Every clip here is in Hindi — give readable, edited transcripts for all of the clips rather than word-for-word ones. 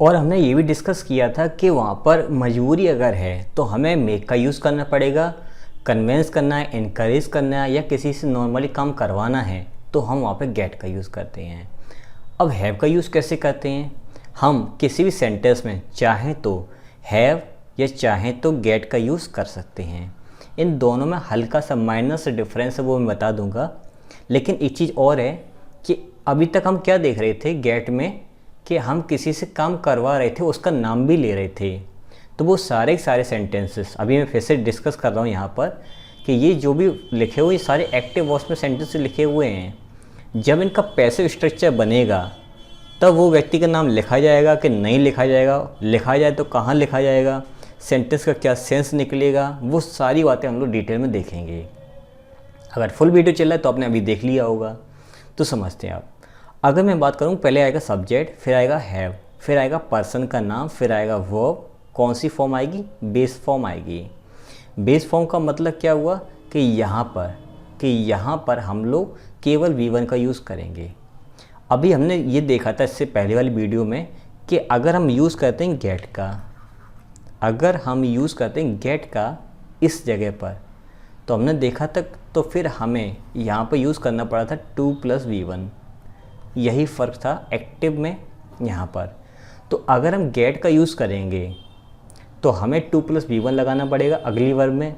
और हमने ये भी डिस्कस किया था कि वहाँ पर मजबूरी अगर है तो हमें मेक का यूज़ करना पड़ेगा, कन्वेंस करना है, इनकरेज करना है या किसी से नॉर्मली काम करवाना है तो हम वहाँ पे गेट का यूज़ करते हैं। अब हैव का यूज़ कैसे करते हैं? हम किसी भी सेंटेंस में चाहें तो हैव या चाहें तो गेट का यूज़ कर सकते हैं। इन दोनों में हल्का सा माइनर से डिफरेंस है, वो मैं बता दूंगा। लेकिन एक चीज़ और है कि अभी तक हम क्या देख रहे थे गेट में कि हम किसी से काम करवा रहे थे, उसका नाम भी ले रहे थे। तो वो सारे सेंटेंसेस अभी मैं फिर से डिस्कस कर रहा हूँ यहाँ पर कि ये जो भी लिखे हुए ये सारे एक्टिव वॉइस में सेंटेंस लिखे हुए हैं। जब इनका पैसिव स्ट्रक्चर बनेगा तब वो व्यक्ति का नाम लिखा जाएगा कि नहीं लिखा जाएगा, लिखा जाए तो कहाँ लिखा जाएगा, सेंटेंस का क्या सेंस निकलेगा, वो सारी बातें हम लोग डिटेल में देखेंगे। अगर फुल वीडियो चल रहा है तो आपने अभी देख लिया होगा, तो समझते हैं आप। अगर मैं बात करूँ, पहले आएगा सब्जेक्ट, फिर आएगा हैव, फिर आएगा पर्सन का नाम, फिर आएगा वर्ब। कौन सी फॉर्म आएगी? बेस फॉर्म आएगी। बेस फॉर्म का मतलब क्या हुआ कि यहाँ पर हम लोग केवल V1 का यूज़ करेंगे। अभी हमने ये देखा था इससे पहले वाली वीडियो में कि अगर हम यूज़ करते हैं गेट का, अगर हम यूज़ करते हैं गेट का इस जगह पर, तो हमने देखा तक तो फिर हमें यहाँ पर यूज़ करना पड़ा था 2 + V1। यही फ़र्क था एक्टिव में यहाँ पर। तो अगर हम गेट का यूज़ करेंगे तो हमें 2 + V1 लगाना पड़ेगा अगली वर्ब में।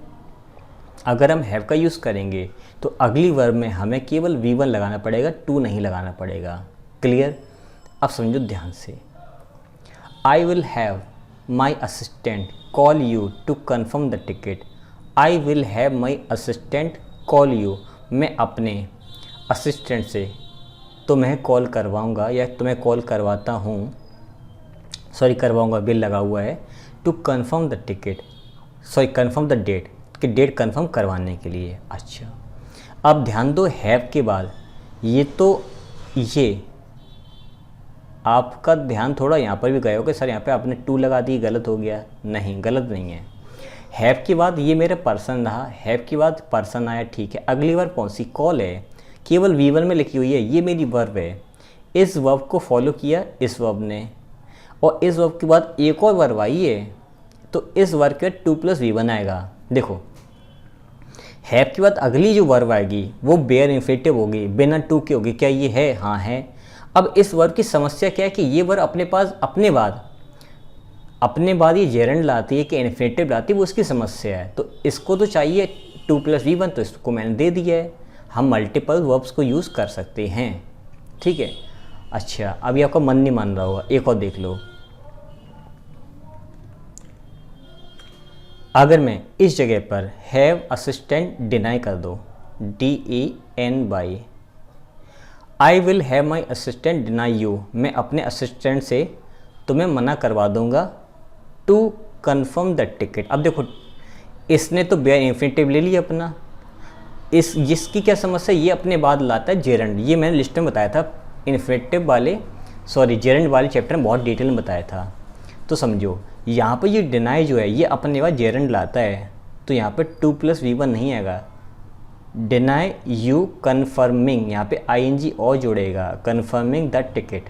अगर हम हैव का यूज़ करेंगे तो अगली वर्ब में हमें केवल V1 लगाना पड़ेगा, 2 नहीं लगाना पड़ेगा। क्लियर? अब समझो ध्यान से। I will have my assistant call you to confirm the ticket. I will have my assistant call you, मैं अपने असिस्टेंट से तुम्हें कॉल करवाऊँगा या तुम्हें कॉल करवाता हूँ, सॉरी करवाऊँगा बिल लगा हुआ है, to confirm the ticket, sorry confirm the date, कि डेट कन्फर्म करवाने के लिए। अच्छा, अब ध्यान दो, हैव के बाद ये आपका ध्यान थोड़ा यहाँ पर भी गया हो कि सर यहाँ पे आपने 2 लगा दी, गलत हो गया। नहीं, गलत नहीं है। हैव के बाद ये मेरा पर्सन रहा, हैव के बाद पर्सन आया, ठीक है। अगली बार कौन सी? कॉल है, केवल V1 में लिखी हुई है, ये मेरी वर्ब है। इस वर्ब को फॉलो किया इस वर्ब ने, और इस वर्ब के बाद एक और वर्ब आई है, तो इस वर्ब के बाद 2 + V1 आएगा। देखो, हैव के बाद अगली जो वर्ब आएगी वो बेयर इंफिनिटिव होगी, बिना 2 के होगी। क्या ये है? हाँ है। अब इस वर्ब की समस्या क्या है कि ये वर्ब अपने बाद ये जेरेंड लाती है कि इन्फिनिटिव लाती है, वो उसकी समस्या है। तो इसको तो चाहिए 2 + V1, तो इसको मैंने दे दिया है। हम मल्टीपल वर्ब्स को यूज़ कर सकते हैं, ठीक है। अच्छा, अभी आपका मन नहीं मान रहा होगा, एक और देख लो। अगर मैं इस जगह पर हैव असिस्टेंट डिनाई कर दो, DENY, I will have my assistant deny you, मैं अपने असिस्टेंट से तुम्हें मना करवा दूंगा, टू कन्फर्म द टिकट। अब देखो, इसने तो बेयर इंफिनिटिव ले लिया अपना, जिसकी क्या समस्या, ये अपने बाद लाता है जेरेंड। ये मैंने लिस्ट में बताया था, इन्फिनिटिव वाले जेरेंड वाले चैप्टर में बहुत डिटेल में बताया था। तो समझो, यहाँ पर ये डिनाई जो है ये अपने बाद जेरेंड लाता है, तो यहाँ पे 2 + V1 नहीं आएगा। डिनाई यू कन्फर्मिंग, यहाँ पे ING और जोड़ेगा, कन्फर्मिंग द टिकट।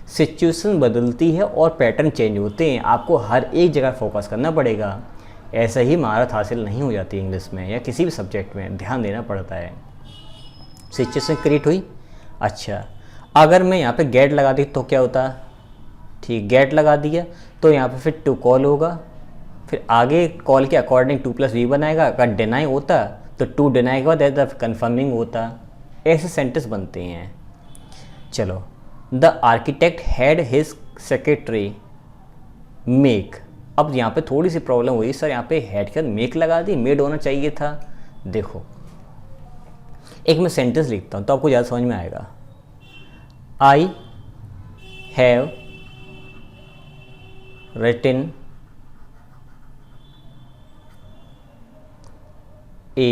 सिचुएशन बदलती है और पैटर्न चेंज होते हैं, आपको हर एक जगह फोकस करना पड़ेगा। ऐसा ही महारत हासिल नहीं हो जाती इंग्लिश में या किसी भी सब्जेक्ट में, ध्यान देना पड़ता है। सिचुएशन क्रिएट हुई। अच्छा, अगर मैं यहाँ पे गेट लगा दी तो क्या होता? ठीक, गेट लगा दिया तो यहाँ पे फिर 2 कॉल होगा, फिर आगे कॉल के अकॉर्डिंग 2 + V1 आएगा। अगर डिनाई होता तो 2 डिनाई के बाद कन्फर्मिंग होता। ऐसे सेंटेंस बनते हैं। चलो, the architect had his secretary make. अब यहाँ पे थोड़ी सी प्रॉब्लम हुई, सर यहाँ पे हैड के बाद मेक लगा दी, मेड होना चाहिए था। देखो, एक मैं सेंटेंस लिखता हूँ तो आपको ज़्यादा समझ में आएगा। I have written a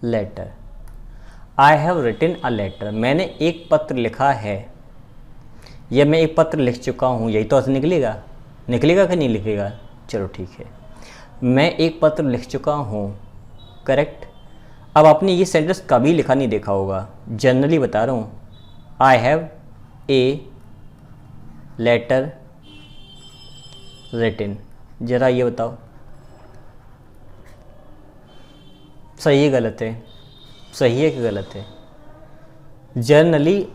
letter। I have written a letter, मैंने एक पत्र लिखा है, या मैं एक पत्र लिख चुका हूँ, यही तो ऐसे निकलेगा कि नहीं लिखेगा? चलो ठीक है, मैं एक पत्र लिख चुका हूँ, करेक्ट। अब आपने ये सेंटेंस कभी लिखा नहीं देखा होगा, जनरली बता रहा हूँ। I have a letter written. ज़रा ये बताओ सही है गलत है? सही है कि गलत है? जनरली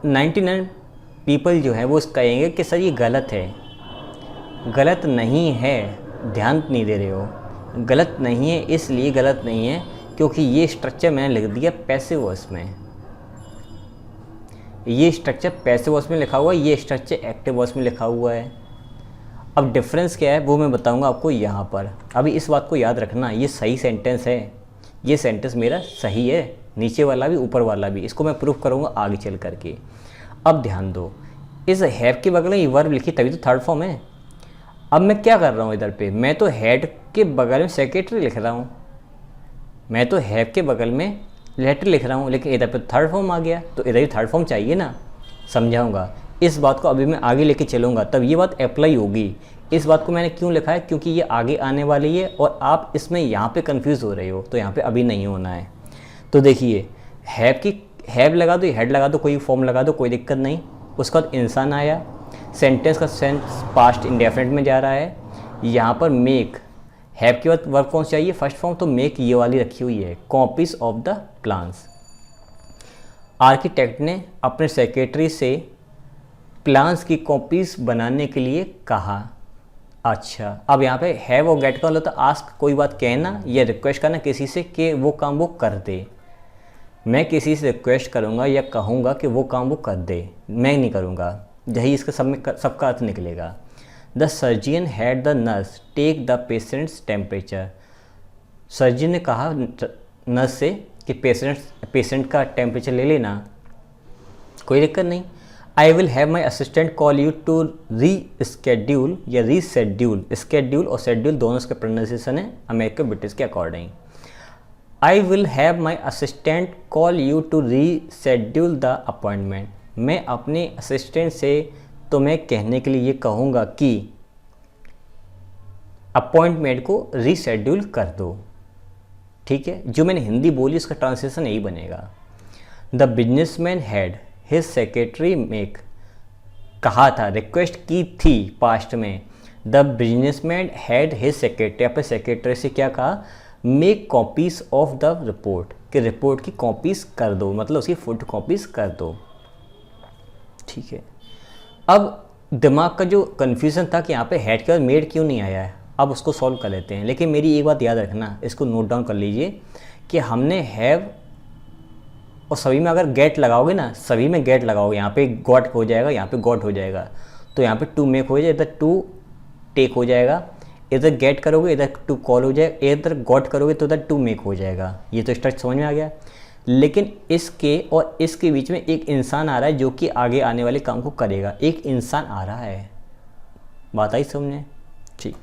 99 पीपल जो है वो कहेंगे कि सर ये गलत है। गलत नहीं है, ध्यान नहीं दे रहे हो। गलत नहीं है इसलिए गलत नहीं है क्योंकि ये स्ट्रक्चर मैंने लिख दिया पैसिव वॉइस में। ये स्ट्रक्चर पैसिव वॉइस में लिखा हुआ है, ये स्ट्रक्चर एक्टिव वॉइस में लिखा हुआ है। अब डिफरेंस क्या है वो मैं बताऊंगा आपको यहाँ पर। अभी इस बात को याद रखना, ये सही सेंटेंस है, ये सेंटेंस मेरा सही है, नीचे वाला भी ऊपर वाला भी। इसको मैं प्रूफ करूँगा आगे चल करके। अब ध्यान दो, इस हैव के बगल में ये वर्ब लिखी तभी तो थर्ड फॉर्म है। अब मैं क्या कर रहा हूँ इधर पे, मैं तो हेड के बगल में सेक्रेटरी लिख रहा हूँ, मैं तो हैव के बगल में लेटर लिख रहा हूँ, लेकिन इधर पे थर्ड फॉर्म आ गया तो इधर ही थर्ड फॉर्म चाहिए ना। समझाऊंगा इस बात को, अभी मैं आगे लेके चलूँगा तब ये बात अप्लाई होगी। इस बात को मैंने क्यों लिखा है, क्योंकि ये आगे आने वाली है और आप इसमें यहाँ पे कंफ्यूज हो रहे हो, तो यहाँ पे अभी नहीं होना है। तो देखिए हैव की हैव लगा दो, हेड लगा दो, कोई फॉर्म लगा दो, कोई दिक्कत नहीं। उसके बाद इंसान आया, सेंटेंस का सेंस पास्ट इंडेफिनिट में जा रहा है। यहाँ पर मेक, हैव के बाद वर्ब कौन सा चाहिए, फर्स्ट फॉर्म, तो मेक ये वाली रखी हुई है, copies of the plans. Architect ने अपने सेक्रेटरी से प्लान्स की कॉपीज बनाने के लिए कहा। अच्छा, अब यहाँ पे हैव और गेट का मतलब तो आस्क, कोई बात कहना या रिक्वेस्ट करना किसी से कि वो काम वो कर दे। मैं किसी से रिक्वेस्ट करूँगा या कहूँगा कि वो काम वो कर दे, मैं नहीं करूँगा, यही इसका सब में सबका अर्थ निकलेगा। The surgeon had the nurse take the patient's temperature. Surgeon ने कहा नर्स से कि पेशेंट का टेम्परेचर ले लेना, कोई दिक्कत नहीं। I will have my assistant call you to reschedule या रीशेड्यूल, स्केड्यूल और शेड्यूल दोनों के प्रोनाउंसिएशन है अमेरिकन ब्रिटिश के according. I will have my assistant call you to reschedule the appointment. मैं अपने असिस्टेंट से तुम्हें कहने के लिए ये कहूँगा कि अपॉइंटमेंट को रीशेड्यूल कर दो। ठीक है, जो मैंने हिंदी बोली उसका ट्रांसलेशन यही बनेगा। The businessman had his secretary make, कहा था, रिक्वेस्ट की थी पास्ट में। The businessman had his secretary, अपने सेक्रेटरी से क्या कहा, make copies of the report, कि रिपोर्ट की कॉपीज कर दो, मतलब उसकी फोटो कॉपीज कर दो। ठीक है, अब दिमाग का जो कन्फ्यूज़न था कि यहाँ पे हेड के बाद मेड क्यों नहीं आया है, अब उसको सॉल्व कर लेते हैं। लेकिन मेरी एक बात याद रखना, इसको नोट डाउन कर लीजिए कि हमने हैव और सभी में अगर गेट लगाओगे ना, सभी में गेट लगाओगे, यहाँ पे गॉट हो जाएगा, यहाँ पे गॉट हो जाएगा, तो यहाँ पे टू मेक हो जाएगा, इधर टू टेक हो जाएगा, इधर गेट करोगे इधर टू कॉल हो जाएगा, इधर गॉट करोगे तो इधर टू मेक हो जाएगा। ये तो स्ट्रक्चर समझ में आ गया। लेकिन इसके और इसके बीच में एक इंसान आ रहा है जो कि आगे आने वाले काम को करेगा, एक इंसान आ रहा है, बात आई समझे? ठीक,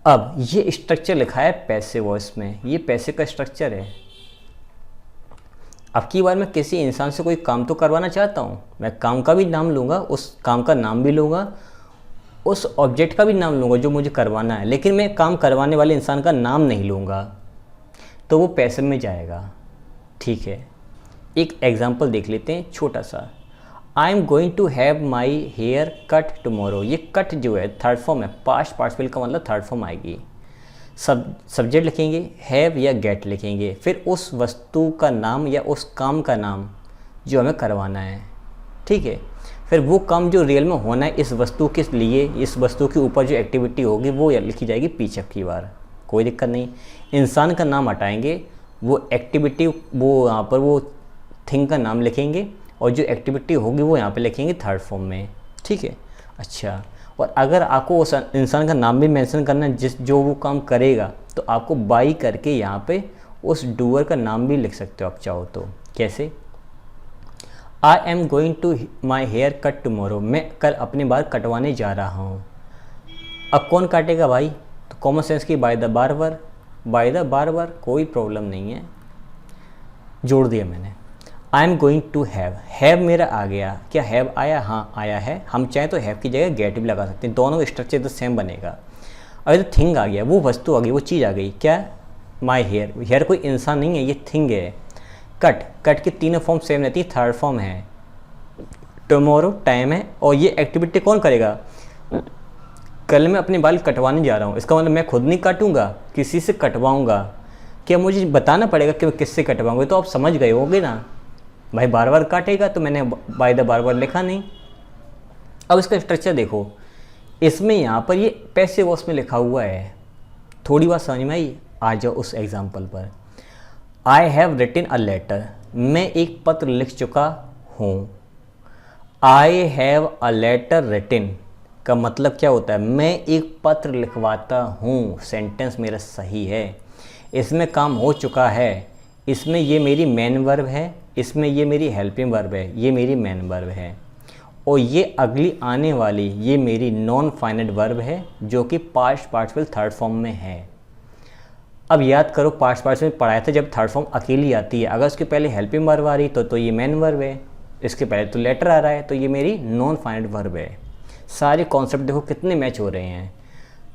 अब ये स्ट्रक्चर लिखा है पैसिव वॉइस में, ये पैसिव का स्ट्रक्चर है। अब की बार मैं किसी इंसान से कोई काम तो करवाना चाहता हूँ, मैं काम का भी नाम लूँगा, उस काम का नाम भी लूँगा, उस ऑब्जेक्ट का भी नाम लूँगा जो मुझे करवाना है, लेकिन मैं काम करवाने वाले इंसान का नाम नहीं लूँगा, तो वो पैसिव में जाएगा। ठीक है, एक एग्जांपल देख लेते हैं छोटा सा। I am going to have my hair cut tomorrow. ये कट जो है थर्ड फॉर्म है, पास्ट पार्टिसिपल का मतलब थर्ड फॉर्म आएगी। सब्जेक्ट लिखेंगे, हैव या गेट लिखेंगे, फिर उस वस्तु का नाम या उस काम का नाम जो हमें करवाना है। ठीक है, फिर वो काम जो रियल में होना है इस वस्तु के लिए, इस वस्तु के ऊपर जो एक्टिविटी होगी वो लिखी जाएगी पीछे की बार, कोई दिक्कत नहीं। इंसान का नाम हटाएंगे, वो एक्टिविटी वो यहाँ पर वो थिंग का नाम लिखेंगे और जो एक्टिविटी होगी वो यहाँ पे लिखेंगे थर्ड फॉर्म में। ठीक है, अच्छा, और अगर आपको उस इंसान का नाम भी मेंशन करना है जो वो काम करेगा, तो आपको बाई करके यहाँ पे उस डूअर का नाम भी लिख सकते हो आप चाहो तो। कैसे? I am going to my hair cut tomorrow. मैं कल अपने बाल कटवाने जा रहा हूँ। अब कौन काटेगा भाई? तो कॉमन सेंस की by the barber, by the barber, कोई प्रॉब्लम नहीं है, जोड़ दिया मैंने। I am going to have मेरा आ गया, क्या हैव आया? हाँ आया है। हम चाहें तो हैव की जगह गेट भी लगा सकते हैं, दोनों स्ट्रक्चर तो सेम बनेगा। अगर तो थिंग आ गया, वो वस्तु आ गई, वो चीज़ आ गई, क्या? My hair. हेयर कोई इंसान नहीं है, ये थिंग है। कट, कट की तीनों फॉर्म सेम रहती है, थर्ड फॉर्म है। टुमारो टाइम है, और ये एक्टिविटी कौन करेगा? कल मैं अपने बाल कटवाने जा रहा हूँ, इसका मतलब मैं खुद नहीं काटूंगा, किसी से कटवाऊंगा। क्या मुझे बताना पड़ेगा कि मैं किससे कटवाऊंगा? तो आप समझ गए होंगे ना भाई, बार बार काटेगा, तो मैंने बाय द बार लिखा नहीं। अब इसका स्ट्रक्चर देखो, इसमें यहाँ पर ये पैसे वॉश में लिखा हुआ है, थोड़ी बात समझ में आई? आ जाओ उस एग्जाम्पल पर। I have written a letter, मैं एक पत्र लिख चुका हूँ। I have a letter written का मतलब क्या होता है? मैं एक पत्र लिखवाता हूँ, सेंटेंस मेरा सही है, इसमें काम हो चुका है, इसमें ये मेरी मेन वर्ब है, इसमें ये मेरी हेल्पिंग वर्ब है, ये मेरी मेन वर्ब है, और ये अगली आने वाली ये मेरी नॉन फाइनाइट वर्ब है जो कि पास्ट पार्टिसिपल थर्ड फॉर्म में है। अब याद करो, पास्ट पार्टिसिपल में पढ़ाया था जब थर्ड फॉर्म अकेली आती है, अगर उसके पहले हेल्पिंग वर्ब आ रही तो ये मेन वर्ब है, इसके पहले तो लेटर आ रहा है तो ये मेरी नॉन फाइनाइट वर्ब है। सारे कॉन्सेप्ट देखो कितने मैच हो रहे हैं।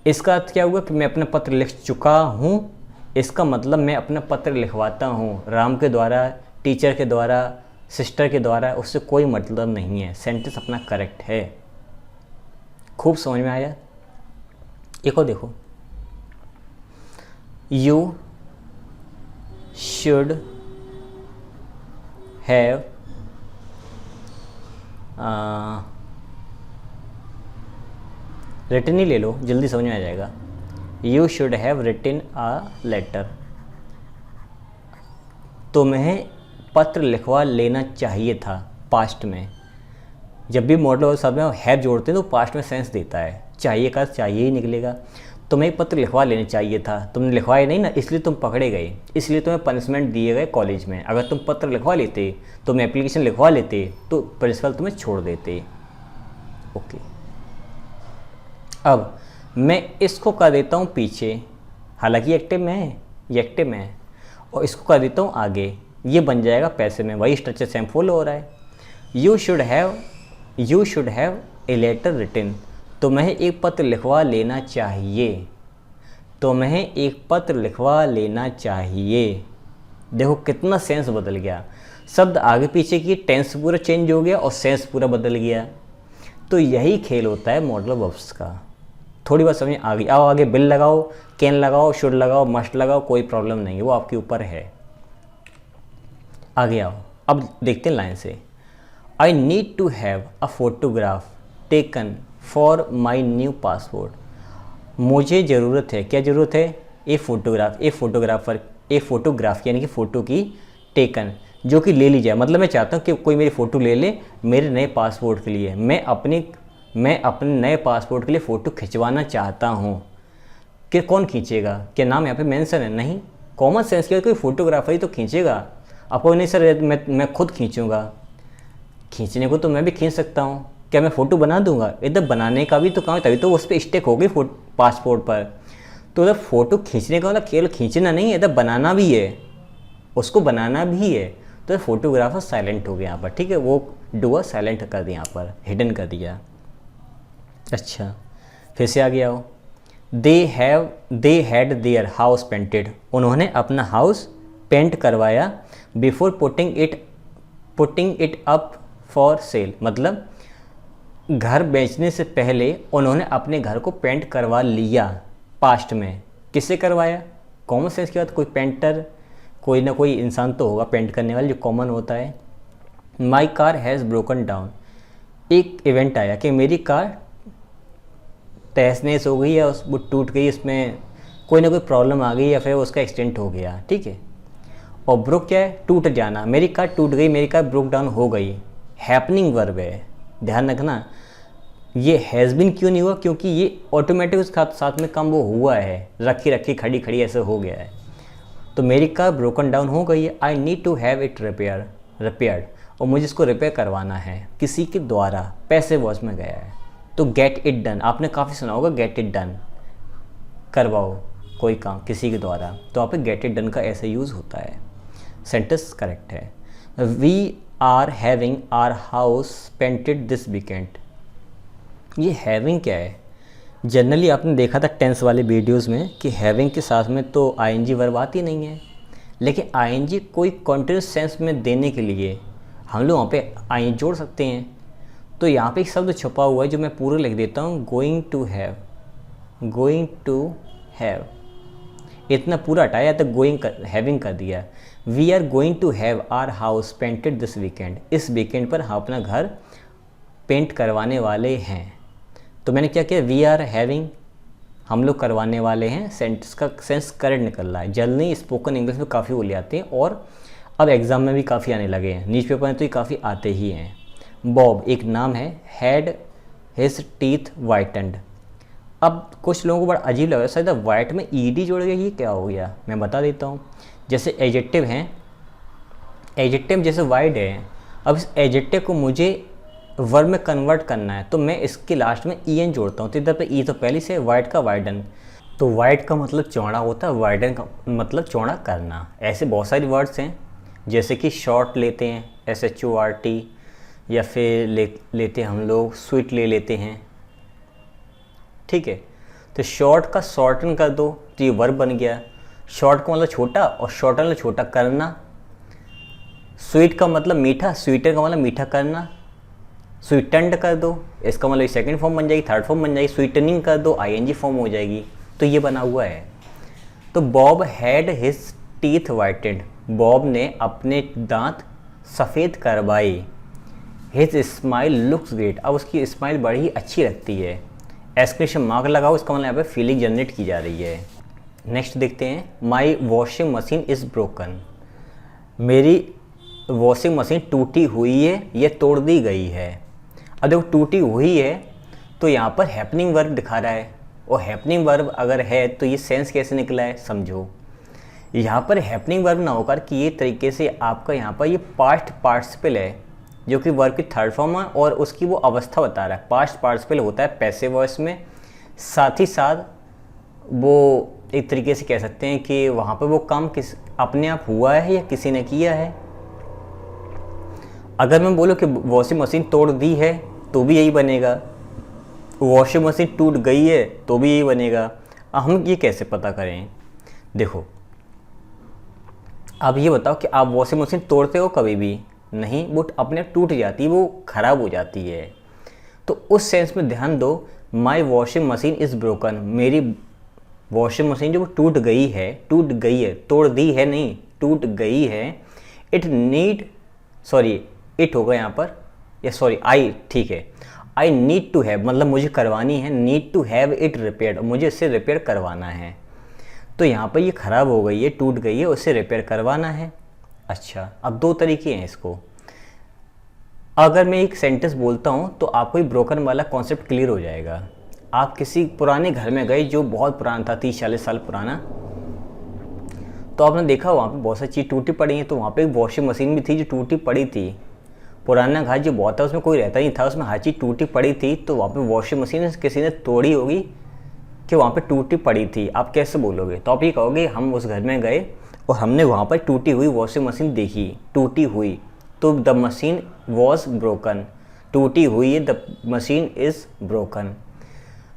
इसका अर्थ क्या हुआ कि मैं अपना पत्र लिख चुका हूँ, इसका मतलब मैं अपना पत्र लिखवाता हूँ, राम के द्वारा, टीचर के द्वारा, सिस्टर के द्वारा, उससे कोई मतलब नहीं है, सेंटेंस अपना करेक्ट है। खूब समझ में आया? एक और देखो, यू शुड हैव रिटन ही ले लो, जल्दी समझ में आ जाएगा। You should have written a letter, तुम्हें पत्र लिखवा लेना चाहिए था। पास्ट में जब भी मॉडल और सब में हैव जोड़ते हैं तो पास्ट में सेंस देता है, चाहिए का चाहिए ही निकलेगा। तुम्हें पत्र लिखवा लेना चाहिए था, तुमने लिखवाया नहीं ना, इसलिए तुम पकड़े गए, इसलिए तुम्हें पनिशमेंट दिए गए कॉलेज में। अगर तुम पत्र लिखवा लेते, तुम एप्लीकेशन लिखवा लेते तो प्रिंसिपल तुम्हें छोड़ देते। ओके, अब मैं इसको कर देता हूँ पीछे, हालांकि एक्टिव में है, ये एक्टिव में है, और इसको कर देता हूँ आगे, ये बन जाएगा पैसे में। वही स्ट्रक्चर सेम फॉलो हो रहा है। You should have a letter written, तुम्हें एक पत्र लिखवा लेना चाहिए, तुम्हें एक पत्र लिखवा लेना चाहिए। देखो कितना सेंस बदल गया, शब्द आगे पीछे की, टेंस पूरा चेंज हो गया और सेंस पूरा बदल गया। तो यही खेल होता है मॉडल वर्ब्स का। थोड़ी बात समझ आ गई? आओ आगे, बिल लगाओ, कैन लगाओ, शुड लगाओ, मस्ट लगाओ, कोई प्रॉब्लम नहीं है, वो आपके ऊपर है। आगे आओ, अब देखते हैं लाइन से। I need to have a photograph taken for my new passport, मुझे ज़रूरत है, क्या ज़रूरत है? ए फोटोग्राफ यानी कि फ़ोटो की टेकन, जो कि ले ली जाए। मतलब मैं चाहता हूँ कि कोई मेरी फ़ोटो ले ले मेरे नए पासपोर्ट के लिए, मैं अपने नए पासपोर्ट के लिए फ़ोटो खिंचवाना चाहता हूँ। कि कौन खींचेगा? क्या नाम यहाँ पे मेंशन है? नहीं, कॉमन सेंस के कोई फोटोग्राफर ही तो खींचेगा। आपको नहीं सर मैं खुद खींचूँगा, खींचने को तो मैं भी खींच सकता हूँ, क्या मैं फ़ोटो बना दूंगा? इधर बनाने का भी तो काम है, तभी तो उस पर स्टिक होगी पासपोर्ट पर। तो उधर फ़ोटो खींचने का मतलब केवल खींचना नहीं है, इधर बनाना भी है, उसको बनाना भी है। तो फोटोग्राफर साइलेंट हो गया यहाँ पर, ठीक है, वो डुअर साइलेंट कर दिया, यहाँ पर हिडन कर दिया। अच्छा, फिर से आगे आओ। They had their house painted, उन्होंने अपना हाउस पेंट करवाया। Before putting it up for sale, मतलब घर बेचने से पहले उन्होंने अपने घर को पेंट करवा लिया। पास्ट में किससे करवाया? कॉमन सेंस की बात, कोई पेंटर, कोई ना कोई इंसान तो होगा पेंट करने वाला, जो कॉमन होता है। My car has broken down, एक इवेंट आया कि मेरी कार तहस नहस हो गई या वो टूट गई, इसमें कोई ना कोई प्रॉब्लम आ गई या फिर उसका एक्सीडेंट हो गया, ठीक है। और ब्रोक क्या है? टूट जाना, मेरी कार टूट गई, मेरी कार ब्रोक डाउन हो गई, हैपनिंग वर्ब है, ध्यान रखना। ये हैज़ बीन क्यों नहीं हुआ? क्योंकि ये ऑटोमेटिक उसके साथ में काम वो हुआ है, रखी खड़ी ऐसे हो गया है। तो मेरी कार ब्रोकन डाउन हो गई है, I need to have it repaired, और मुझे इसको रिपेयर करवाना है किसी के द्वारा, पैसे वॉच में गया है। तो गेट इट डन, आपने काफ़ी सुना होगा, गेट इट डन, करवाओ कोई काम किसी के द्वारा, तो आप गेट इट डन का ऐसे यूज़ होता है। सेंटेंस करेक्ट है। We are having our house painted this weekend, ये हैविंग क्या है? जनरली आपने देखा था टेंस वाले वीडियोस में कि हैविंग के साथ में तो आईएनजी वर्ब आती नहीं है, लेकिन आईएनजी कोई कॉन्टिन्यूस सेंस में देने के लिए हम लोग वहाँ पे आई जोड़ सकते हैं। तो यहाँ पे एक शब्द छुपा हुआ है जो मैं पूरा लिख देता हूँ, going to have. Going to have, इतना पूरा हटाया तो हैविंग कर दिया। We are going to have our house painted this weekend. इस वीकेंड पर हम अपना घर पेंट करवाने वाले हैं। तो मैंने क्या किया, वी आर हैविंग, हम लोग करवाने वाले हैं, सेंटेंस का सेंस करेक्ट निकल रहा है। जल्दी स्पोकन इंग्लिश में काफ़ी बोले आते हैं और अब एग्ज़ाम में भी काफ़ी आने लगे हैं, न्यूज़पेपर में तो ये काफ़ी आते ही हैं। बॉब एक नाम है, हैड हिज टीथ वाइटनड। अब कुछ लोगों को बड़ा अजीब लगा, शायद वाइट में ईडी जोड़ गया, ये क्या हो गया, मैं बता देता हूँ। जैसे एडजेक्टिव हैं, एडजेक्टिव जैसे वाइड है, अब इस एडजेक्टिव को मुझे वर्ब में कन्वर्ट करना है तो मैं इसके लास्ट में ई एन जोड़ता हूँ। तो इधर पे ई तो पहले से, वाइड का वाइडन, तो वाइड का मतलब चौड़ा होता है, वाइडन का मतलब चौड़ा करना। ऐसे बहुत सारी वर्ड्स हैं, जैसे कि शॉर्ट लेते हैं SHORT, या फिर लेते हैं हम लोग स्वीट ले लेते हैं, ठीक है। तो शॉर्ट का शॉर्टन कर दो तो ये वर्ब बन गया। शॉर्ट का मतलब छोटा और शॉर्टन मतलब छोटा करना। स्वीट का मतलब मीठा, स्वीटर का मतलब मीठा करना। स्वीटेंड कर दो, इसका मतलब सेकंड फॉर्म बन जाएगी, थर्ड फॉर्म बन जाएगी। स्वीटनिंग कर दो, ING फॉर्म हो जाएगी। तो ये बना हुआ है। तो Bob had his teeth whited, Bob ने अपने दांत सफ़ेद करवाए। हिज स्माइल लुक्स ग्रेट, अब उसकी स्माइल बड़ी अच्छी लगती है। एक्सक्लेमेशन मार्क लगाओ, इसका मतलब यहाँ पे फीलिंग जनरेट की जा रही है। नेक्स्ट देखते हैं, माई वॉशिंग मशीन इज़ ब्रोकन। मेरी वॉशिंग मशीन टूटी हुई है, ये तोड़ दी गई है। अब देखो टूटी हुई है तो यहाँ पर हैपनिंग वर्ब दिखा रहा है, और हैपनिंग वर्ब अगर है तो ये सेंस कैसे निकला है समझो। यहाँ पर हैपनिंग वर्ब ना होकर कि ये तरीके से आपका यहाँ पर ये पास्ट पार्टिसिपल है, जो कि वर्ब की थर्ड फॉर्म है और उसकी वो अवस्था बता रहा है। पास्ट पार्टिसिपल होता है पैसिव वॉइस में, साथ ही साथ वो एक तरीके से कह सकते हैं कि वहाँ पर वो काम किस अपने आप हुआ है या किसी ने किया है। अगर मैं बोलूँ कि वॉशिंग मशीन तोड़ दी है तो भी यही बनेगा, वॉशिंग मशीन टूट गई है तो भी यही बनेगा। हम ये कैसे पता करें, देखो आप ये बताओ कि आप वॉशिंग मशीन तोड़ते हो कभी भी नहीं, वो अपने टूट जाती है, वो ख़राब हो जाती है। तो उस सेंस में ध्यान दो, माई वॉशिंग मशीन इज़ ब्रोकन, मेरी वॉशिंग मशीन जो टूट गई है, टूट गई है, तोड़ दी है नहीं, टूट गई है। इट नीड, सॉरी इट होगा यहाँ पर, या सॉरी आई, ठीक है, आई नीड टू हैव मतलब मुझे करवानी है, need to have it repaired, मुझे इससे रिपेयर करवाना है। तो यहाँ पर ये ख़राब हो गई है, टूट गई है, उससे रिपेयर करवाना है। अच्छा, अब दो तरीके हैं इसको। अगर मैं एक सेंटेंस बोलता हूँ तो आपको ये ब्रोकन वाला कॉन्सेप्ट क्लियर हो जाएगा। आप किसी पुराने घर में गए जो बहुत पुराना था, 30-40 साल पुराना, तो आपने देखा वहाँ पे बहुत सारी चीज़ टूटी पड़ी हैं। तो वहाँ पे एक वॉशिंग मशीन भी थी जो टूटी पड़ी थी। पुराना घर जो बहुत था उसमें कोई रहता नहीं था, उसमें हर चीज़ टूटी पड़ी थी। तो वहाँ पे वॉशिंग मशीन किसी ने तोड़ी होगी कि वहाँ पे टूटी पड़ी थी। आप कैसे बोलोगे, तो आप ये कहोगे हम उस घर में गए और हमने वहाँ पर टूटी हुई वॉशिंग मशीन देखी, टूटी हुई, तो द मशीन वॉज ब्रोकन, टूटी हुई है, द मशीन इज़ ब्रोकन।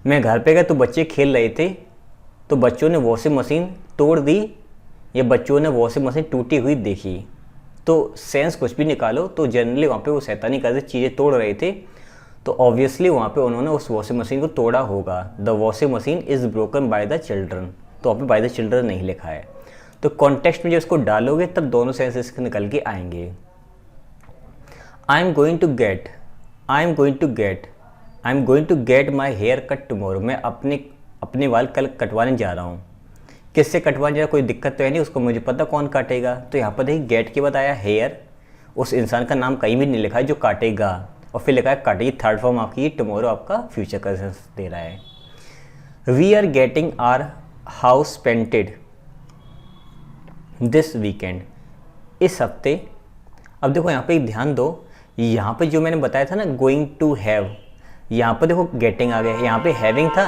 मैं घर पे गया तो बच्चे खेल रहे थे, तो बच्चों ने वॉशिंग मशीन तोड़ दी या बच्चों ने वॉशिंग मशीन टूटी हुई देखी। तो सेंस कुछ भी निकालो, तो जनरली वहाँ पे वो शैतानी करते चीज़ें तोड़ रहे थे, तो ऑब्वियसली वहाँ पे उन्होंने उस वॉशिंग मशीन को तोड़ा होगा। The washing machine is broken by the children, तो वहाँ पे बाय द चिल्ड्रन नहीं लिखा है। तो कॉन्टेक्स्ट में जब इसको डालोगे तब दोनों सेंसेस निकल के आएंगे। I am going to get, I am going to get, I am going to get my hair cut tomorrow, मैं अपने बाल कल कटवाने जा रहा हूँ। किससे कटवाने जा रहा, कोई दिक्कत तो है नहीं, उसको मुझे पता कौन काटेगा। तो यहाँ पर देखिए गेट के बताया हेयर, उस इंसान का नाम कहीं भी नहीं लिखा है जो काटेगा, और फिर लिखा है काटेगी, थर्ड फॉर्म आपकी, टुमारो आपका फ्यूचर का सेंस दे रहा है। We are getting our house painted this weekend, इस हफ्ते। अब देखो यहाँ पे ध्यान दो, यहाँ पे जो मैंने बताया था ना गोइंग टू हैव, यहाँ पर देखो गेटिंग आ गया, यहाँ पे हैविंग था,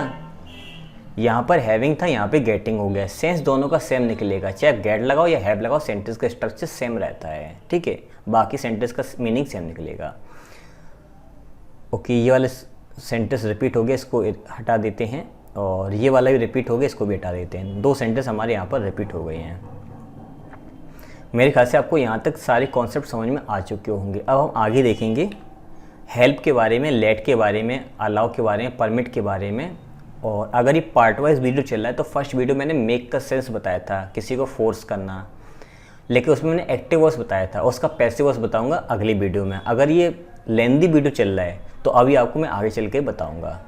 यहाँ पर हैविंग था, यहाँ पे गेटिंग हो गया। सेंस दोनों का सेम निकलेगा, चाहे गेट लगाओ या हैव लगाओ, सेंटेंस का स्ट्रक्चर सेम रहता है, ठीक है, बाकी सेंटेंस का मीनिंग सेम निकलेगा। ओके, ये वाले सेंटेंस रिपीट हो गया, इसको हटा देते हैं, और ये वाला भी रिपीट हो गया, इसको भी हटा देते हैं। दो सेंटेंस हमारे यहाँ पर रिपीट हो गए हैं। मेरे ख्याल से आपको यहाँ तक सारे कॉन्सेप्ट समझ में आ चुके होंगे। अब हम आगे देखेंगे हेल्प के बारे में, लेट के बारे में, अलाउ के बारे में, परमिट के बारे में। और अगर ये पार्ट वाइज वीडियो चल रहा है तो फर्स्ट वीडियो मैंने मेक का सेंस बताया था, किसी को फोर्स करना, लेकिन उसमें मैंने एक्टिव वॉइस बताया था, उसका पैसिव वॉइस बताऊंगा अगली वीडियो में। अगर ये लेंदी वीडियो चल रहा है तो अभी आपको मैं आगे चल के बताऊंगा।